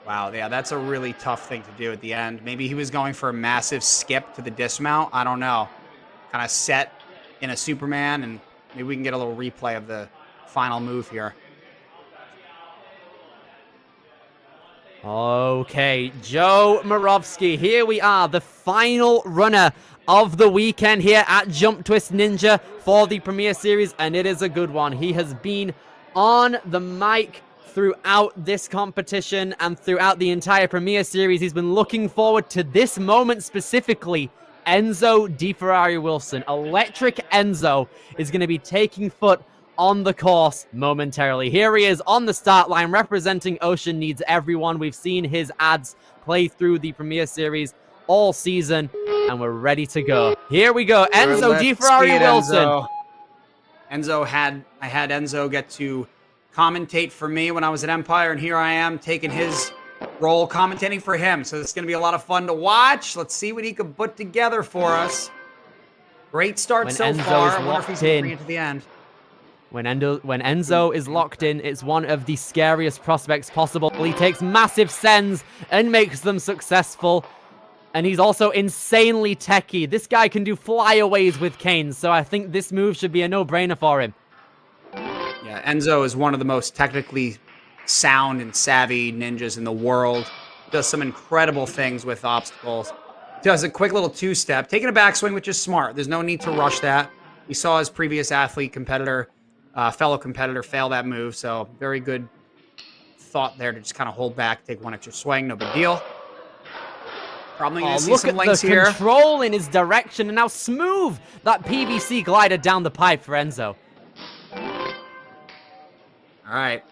Wow, yeah, that's a really tough thing to do at the end. Maybe he was going for a massive skip to the dismount. I don't know. Kind of set in a Superman, and maybe we can get a little replay of the final move here. Okay, Joe Morovsky, here we are, the final runner of the weekend here at Jump Twist Ninja for the Premier Series, and it is a good one. He has been on the mic throughout this competition and throughout the entire Premier Series. He's been looking forward to this moment specifically. Enzo Di Ferrari Wilson, Electric Enzo, is going to be taking foot on the course momentarily. Here he is on the start line representing Ocean Needs Everyone. We've seen his ads play through the Premier Series all season, and we're ready to go. Here we go. Enzo Di Ferrari Wilson. I had Enzo get to commentate for me when I was at Empire, and here I am taking his role commentating for him. So it's going to be a lot of fun to watch. Let's see what he can put together for us. Great start so far. I wonder if he's going to bring it to the end. When Enzo is locked in, it's one of the scariest prospects possible. He takes massive sends and makes them successful. And he's also insanely techy. This guy can do flyaways with canes, so I think this move should be a no-brainer for him. Yeah, Enzo is one of the most technically sound and savvy ninjas in the world. Does some incredible things with obstacles. Does a quick little two-step, taking a backswing, which is smart. There's no need to rush that. We saw his previous fellow competitor fail that move, so very good thought there to just kind of hold back, take one extra swing, no big deal. Probably going to see some lengths here. Look at the control in his direction, and how smooth that PVC glided down the pipe for Enzo. All right.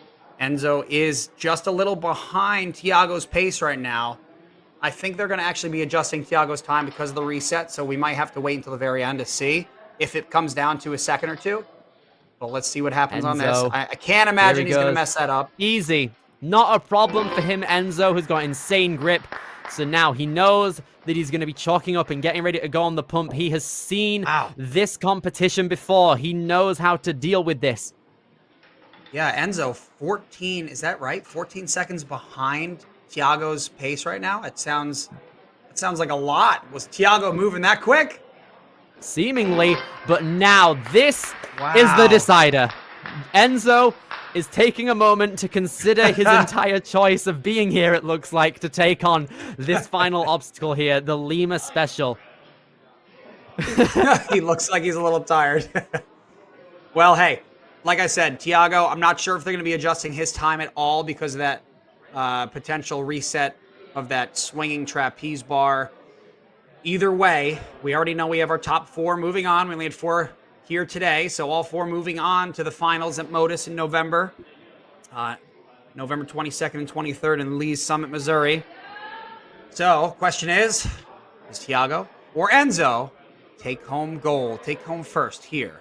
Enzo is just a little behind Thiago's pace right now. I think they're going to actually be adjusting Thiago's time because of the reset, so we might have to wait until the very end to see if it comes down to a second or two. But let's see what happens on this. I can't imagine he's going to mess that up. Easy. Not a problem for him, Enzo, who's got insane grip. So now he knows that he's going to be chalking up and getting ready to go on the pump. He has seen this competition before. He knows how to deal with this. Yeah, Enzo, 14, is that right? 14 seconds behind Thiago's pace right now? It sounds like a lot. Was Thiago moving that quick? Seemingly, but now this is the decider. Enzo is taking a moment to consider his entire choice of being here, it looks like, to take on this final obstacle here, the Lima Special. He looks like he's a little tired. Well, hey, like I said, Thiago, I'm not sure if they're going to be adjusting his time at all because of that potential reset of that swinging trapeze bar. Either way, we already know we have our top 4 moving on. We only had 4 here today, so all 4 moving on to the finals at Modus in November. November 22nd and 23rd in Lee's Summit, Missouri. So, question is Thiago or Enzo take home gold, take home first here?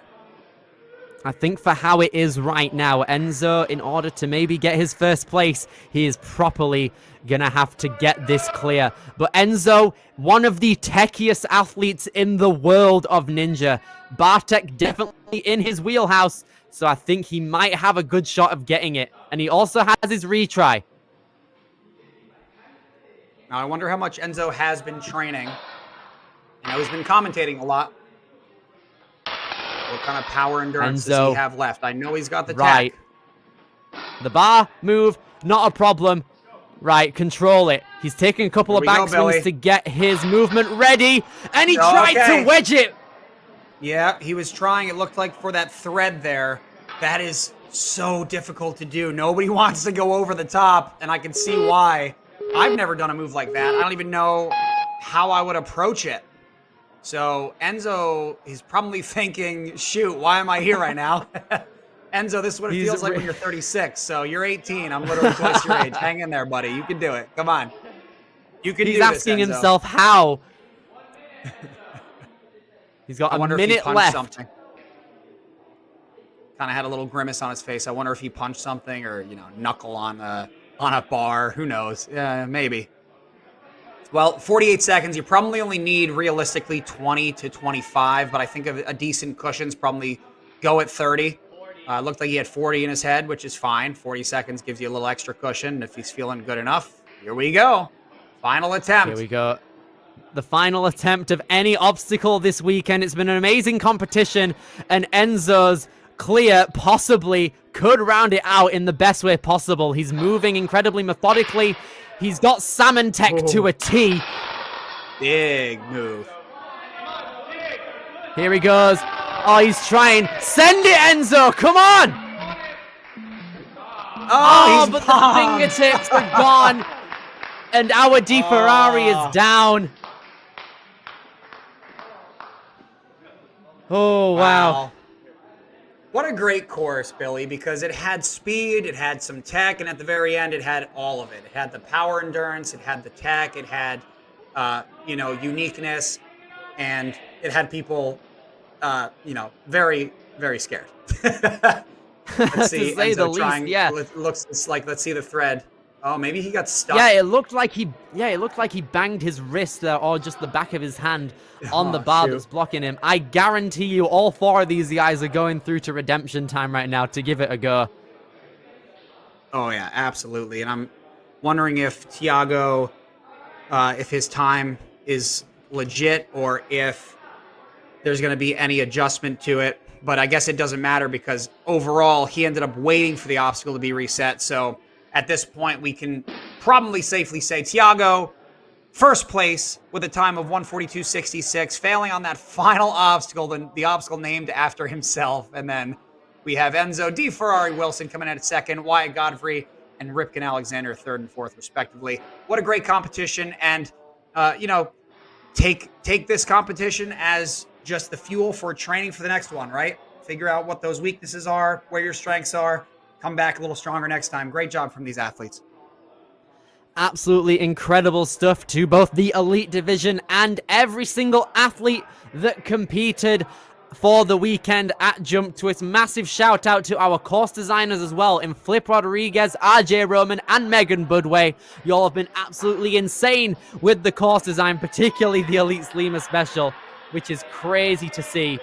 I think for how it is right now, Enzo, in order to maybe get his first place, he is properly going to have to get this clear. But Enzo, one of the techiest athletes in the world of Ninja. Bartek definitely in his wheelhouse, so I think he might have a good shot of getting it. And he also has his retry. Now, I wonder how much Enzo has been training. I know he's been commentating a lot. What kind of power endurance does he have left? I know he's got the tech. The bar move, not a problem. Right, control it. He's taking a couple of backswings to get his movement ready, and he tried to wedge it. Yeah, he was trying. It looked like for that thread there. That is so difficult to do. Nobody wants to go over the top, and I can see why. I've never done a move like that. I don't even know how I would approach it. So Enzo is probably thinking, shoot, why am I here right now? Enzo, this is what it feels like when you're 36. So you're 18. I'm literally twice your age. Hang in there, buddy. You can do it. Come on. You can do this, Enzo. He's asking himself how. He's got a minute left. Kind of had a little grimace on his face. I wonder if he punched something or, knuckle on a bar. Who knows? Yeah, maybe. Well, 48 seconds. You probably only need, realistically, 20 to 25, but I think a decent cushion's probably go at 30. Looked like he had 40 in his head, which is fine. 40 seconds gives you a little extra cushion if he's feeling good enough. Here we go. Final attempt. Here we go. The final attempt of any obstacle this weekend. It's been an amazing competition, and Enzo's clear possibly could round it out in the best way possible. He's moving incredibly methodically. He's got salmon tech to a T. Big move. Here he goes. Oh, he's trying. Send it, Enzo. Come on. Oh, but the fingertips are gone. And our Di Ferrari is down. Oh, wow. What a great course, Billy, because it had speed, it had some tech, and at the very end, it had all of it. It had the power endurance, it had the tech, it had, uniqueness, and it had people, very, very scared. Let's see, To say the Enzo least, trying. yeah. Let's see the thread. Oh, maybe he got stuck. Yeah, it looked like he banged his wrist or just the back of his hand on the bar that's blocking him. I guarantee you all 4 of these guys are going through to redemption time right now to give it a go. Oh yeah, absolutely. And I'm wondering if Tiago, if his time is legit or if there's going to be any adjustment to it. But I guess it doesn't matter because overall he ended up waiting for the obstacle to be reset. So at this point, we can probably safely say Tiago, first place with a time of 1:42.66, failing on that final obstacle, the obstacle named after himself. And then we have Enzo D. Ferrari Wilson coming in at second, Wyatt Godfrey and Ripken Alexander third and fourth, respectively. What a great competition. And, take this competition as just the fuel for training for the next one, right? Figure out what those weaknesses are, where your strengths are. Come back a little stronger next time. Great job from these athletes. Absolutely incredible stuff to both the elite division and every single athlete that competed for the weekend at Jump Twist. Massive shout out to our course designers as well in Flip Rodriguez, RJ Roman, and Megan Budway. You all have been absolutely insane with the course design, particularly the Elite Slima Special, which is crazy to see.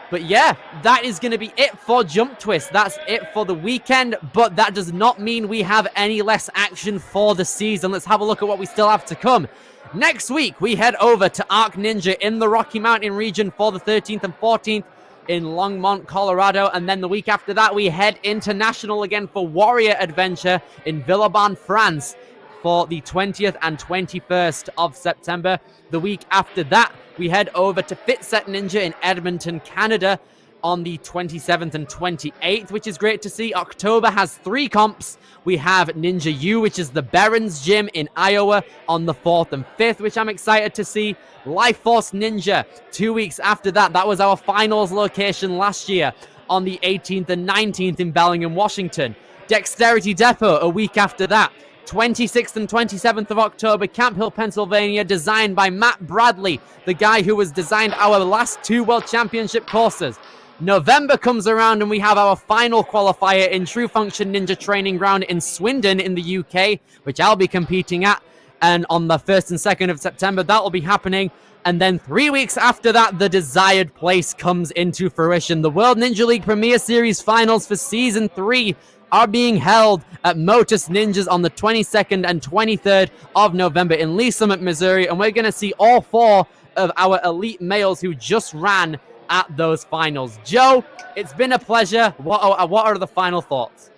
But yeah, that is going to be it for Jump Twist. That's it for the weekend, but that does not mean we have any less action for the season. Let's have a look at what we still have to come. Next week, we head over to Arc Ninja in the Rocky Mountain region for the 13th and 14th in Longmont, Colorado. And then the week after that, we head international again for Warrior Adventure in Villeurbanne, France for the 20th and 21st of September. The week after that, we head over to Fitset Ninja in Edmonton, Canada on the 27th and 28th, which is great to see. October has 3 comps. We have Ninja U, which is the Barron's Gym in Iowa on the 4th and 5th, which I'm excited to see. Life Force Ninja, 2 weeks after that. That was our finals location last year on the 18th and 19th in Bellingham, Washington. Dexterity Depot, a week after that. 26th and 27th of October, Camp Hill, Pennsylvania, designed by Matt Bradley, the guy who has designed our last 2 World Championship courses. November comes around and we have our final qualifier in True Function Ninja Training Ground in Swindon in the UK, which I'll be competing at. And on the 1st and 2nd of September, that will be happening. And then 3 weeks after that, the desired place comes into fruition. The World Ninja League Premier Series Finals for Season 3 are being held at Motus Ninjas on the 22nd and 23rd of November in Lee Summit, Missouri. And we're going to see all 4 of our elite males who just ran at those finals. Joe, it's been a pleasure. What are the final thoughts?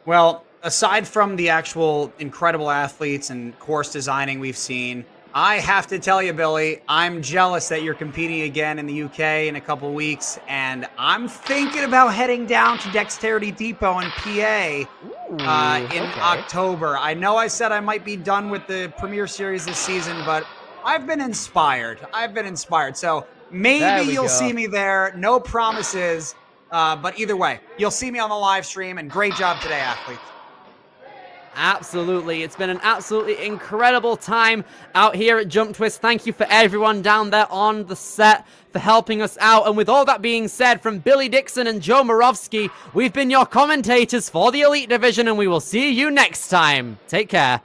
Well, aside from the actual incredible athletes and course designing we've seen, I have to tell you, Billy, I'm jealous that you're competing again in the UK in a couple weeks, and I'm thinking about heading down to Dexterity Depot in PA in October. I know I said I might be done with the Premier Series this season, but I've been inspired. So maybe you'll see me there. No promises, but either way, you'll see me on the live stream, and great job today, athletes. Absolutely. It's been an absolutely incredible time out here at Jump Twist. Thank you for everyone down there on the set for helping us out. And with all that being said, from Billy Dixon and Joe Morovsky, we've been your commentators for the Elite Division, and we will see you next time. Take care.